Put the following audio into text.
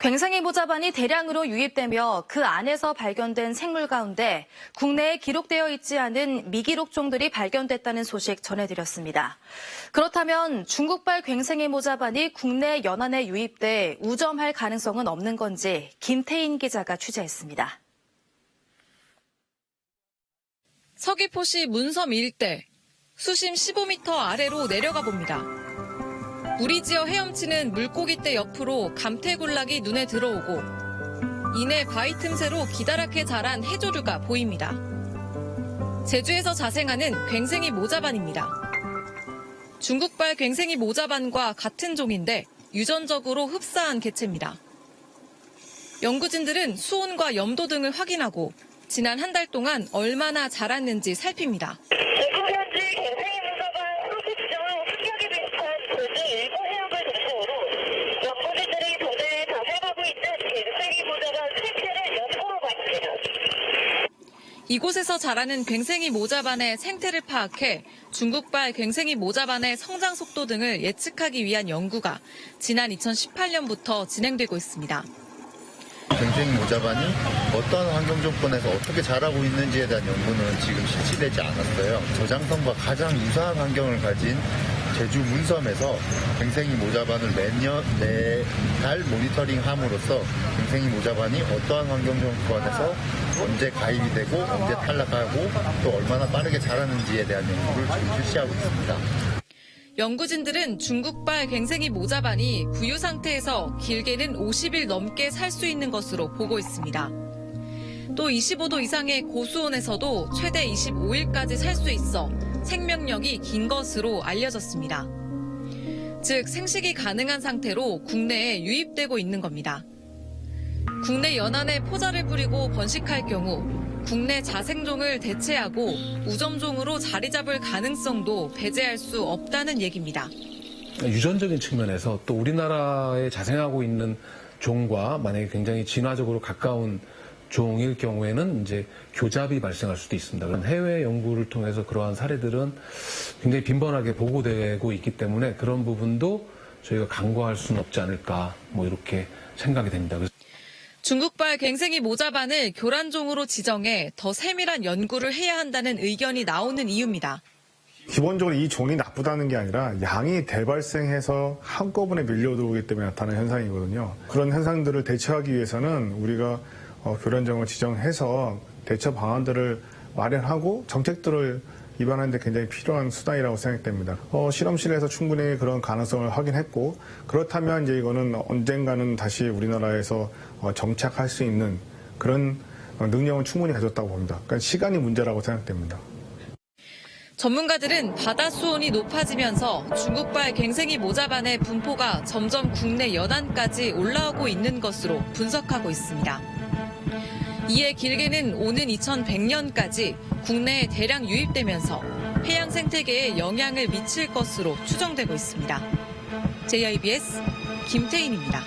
괭생이 모자반이 대량으로 유입되며 그 안에서 발견된 생물 가운데 국내에 기록되어 있지 않은 미기록종들이 발견됐다는 소식 전해드렸습니다. 그렇다면 중국발 괭생이 모자반이 국내 연안에 유입돼 우점할 가능성은 없는 건지 김태인 기자가 취재했습니다. 서귀포시 문섬 일대, 수심 15m 아래로 내려가 봅니다. 물이 지어 헤엄치는 물고기떼 옆으로 감태군락이 눈에 들어오고 이내 바위 틈새로 기다랗게 자란 해조류가 보입니다. 제주에서 자생하는 괭생이 모자반입니다. 중국발 괭생이 모자반과 같은 종인데 유전적으로 흡사한 개체입니다. 연구진들은 수온과 염도 등을 확인하고 지난 한 달 동안 얼마나 자랐는지 살핍니다. 지금 현재 괭생이 모자반 소식 지점은 풍경이 비슷한 제주 일부 해역을 중심으로 연구진들이 도대에 자생하고 있는 괭생이 모자반 생태를 연구하고 있습니다. 이곳에서 자라는 괭생이 모자반의 생태를 파악해 중국발 괭생이 모자반의 성장 속도 등을 예측하기 위한 연구가 지난 2018년부터 진행되고 있습니다. 괭생이 모자반이 어떤 환경 조건에서 어떻게 자라고 있는지에 대한 연구는 지금 실시되지 않았어요. 저장성과 가장 유사한 환경을 가진 제주 문섬에서 괭생이 모자반을 매달 모니터링함으로써 괭생이 모자반이 어떠한 환경 조건에서 언제 가입이 되고 언제 탈락하고 또 얼마나 빠르게 자라는지에 대한 연구를 지금 실시하고 있습니다. 연구진들은 중국발 괭생이 모자반이 부유 상태에서 길게는 50일 넘게 살 수 있는 것으로 보고 있습니다. 또 25도 이상의 고수온에서도 최대 25일까지 살 수 있어 생명력이 긴 것으로 알려졌습니다. 즉 생식이 가능한 상태로 국내에 유입되고 있는 겁니다. 국내 연안에 포자를 부리고 번식할 경우 국내 자생종을 대체하고 우점종으로 자리 잡을 가능성도 배제할 수 없다는 얘기입니다. 유전적인 측면에서 또 우리나라에 자생하고 있는 종과 만약에 굉장히 진화적으로 가까운 종일 경우에는 이제 교잡이 발생할 수도 있습니다. 그런 해외 연구를 통해서 그러한 사례들은 굉장히 빈번하게 보고되고 있기 때문에 그런 부분도 저희가 간과할 수는 없지 않을까 이렇게 생각이 됩니다. 중국발 괭생이 모자반을 교란종으로 지정해 더 세밀한 연구를 해야 한다는 의견이 나오는 이유입니다. 기본적으로 이 종이 나쁘다는 게 아니라 양이 대발생해서 한꺼번에 밀려들어오기 때문에 나타나는 현상이거든요. 그런 현상들을 대처하기 위해서는 우리가 교란종을 지정해서 대처 방안들을 마련하고 정책들을 입안하는 데 굉장히 필요한 수단이라고 생각됩니다. 실험실에서 충분히 그런 가능성을 확인했고 그렇다면 이제 이거는 언젠가는 다시 우리나라에서 정착할 수 있는 그런 능력은 충분히 가졌다고 봅니다. 그러니까 시간이 문제라고 생각됩니다. 전문가들은 바다 수온이 높아지면서 중국발 괭생이 모자반의 분포가 점점 국내 연안까지 올라오고 있는 것으로 분석하고 있습니다. 이에 길게는 오는 2100년까지 국내에 대량 유입되면서 해양 생태계에 영향을 미칠 것으로 추정되고 있습니다. JIBS 김태인입니다.